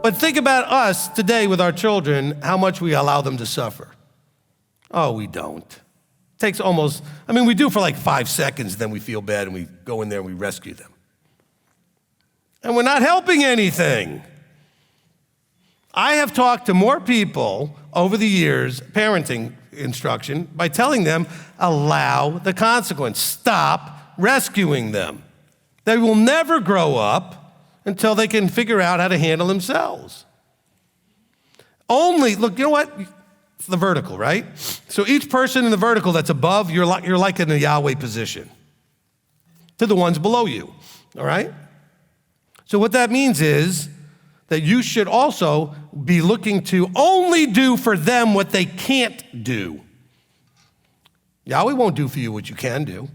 But think about us today with our children, how much we allow them to suffer. Oh, we don't. It takes we do for like 5 seconds, then we feel bad and we go in there and we rescue them. And we're not helping anything. I have talked to more people over the years, parenting instruction, by telling them, allow the consequence. Stop rescuing them. They will never grow up until they can figure out how to handle themselves. Look, you know what? It's the vertical, right? So each person in the vertical that's above, you're like in a Yahweh position to the ones below you, all right? So what that means is that you should also be looking to only do for them what they can't do. Yahweh won't do for you what you can do.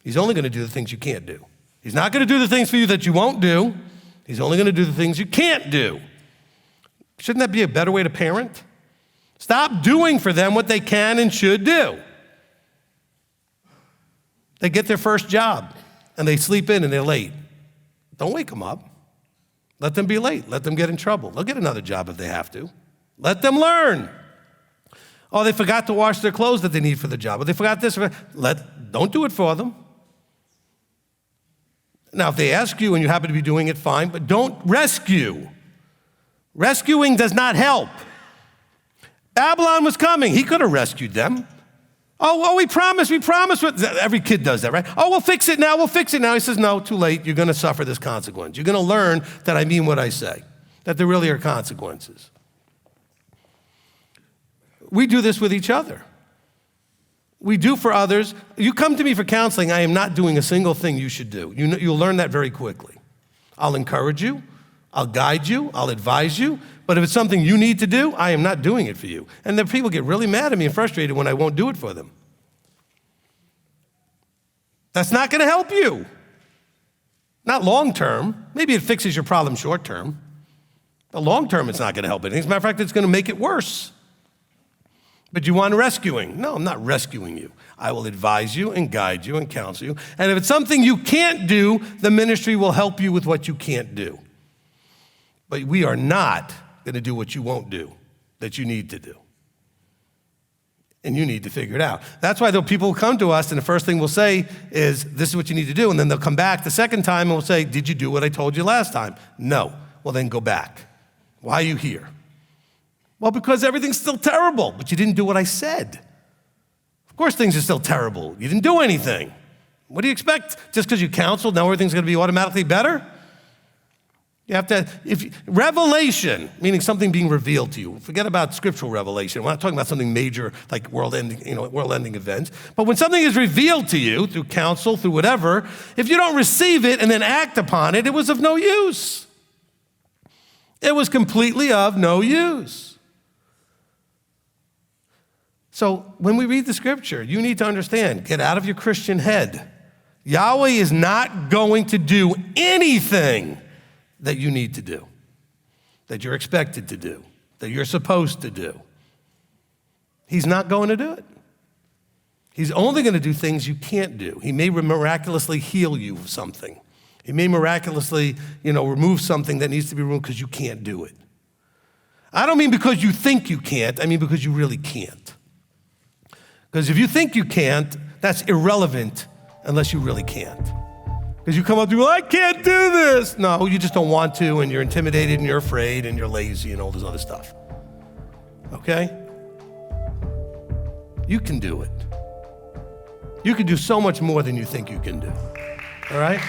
He's only going to do the things you can't do. He's not going to do the things for you that you won't do. He's only going to do the things you can't do. Shouldn't that be a better way to parent? Stop doing for them what they can and should do. They get their first job and they sleep in and they're late. Don't wake them up. Let them be late. Let them get in trouble. They'll get another job if they have to. Let them learn. Oh, they forgot to wash their clothes that they need for the job. Or they forgot this. Don't do it for them. Now, if they ask you and you happen to be doing it, fine, but don't rescue. Rescuing does not help. Babylon was coming. He could have rescued them. Oh, we promised. Every kid does that, right? Oh, we'll fix it now. He says, no, too late. You're going to suffer this consequence. You're going to learn that I mean what I say, that there really are consequences. We do this with each other. We do for others. You come to me for counseling, I am not doing a single thing you should do. You'll learn that very quickly. I'll encourage you. I'll guide you. I'll advise you. But if it's something you need to do, I am not doing it for you. And then people get really mad at me and frustrated when I won't do it for them. That's not going to help you. Not long term. Maybe it fixes your problem short term. But long term, it's not going to help anything. As a matter of fact, it's going to make it worse. But you want rescuing. No, I'm not rescuing you. I will advise you and guide you and counsel you. And if it's something you can't do, the ministry will help you with what you can't do. But we are not going to do what you won't do, that you need to do. And you need to figure it out. That's why people will come to us and the first thing we'll say is, this is what you need to do. And then they'll come back the second time and we'll say, did you do what I told you last time? No. Well, then go back. Why are you here? Well, because everything's still terrible, but you didn't do what I said. Of course things are still terrible. You didn't do anything. What do you expect? Just because you counseled, now everything's going to be automatically better? You have to, revelation, meaning something being revealed to you. Forget about scriptural revelation. We're not talking about something major like world-ending events. But when something is revealed to you through counsel, through whatever, if you don't receive it and then act upon it, it was of no use. It was completely of no use. So when we read the scripture, you need to understand, get out of your Christian head. Yahweh is not going to do anything that you need to do, that you're expected to do, that you're supposed to do. He's not going to do it. He's only going to do things you can't do. He may miraculously heal you of something. He may miraculously, remove something that needs to be removed because you can't do it. I don't mean because you think you can't, I mean because you really can't. Because if you think you can't, that's irrelevant unless you really can't. Because you come up to me, well, I can't do this. No, you just don't want to, and you're intimidated, and you're afraid, and you're lazy, and all this other stuff. Okay? You can do it. You can do so much more than you think you can do. All right?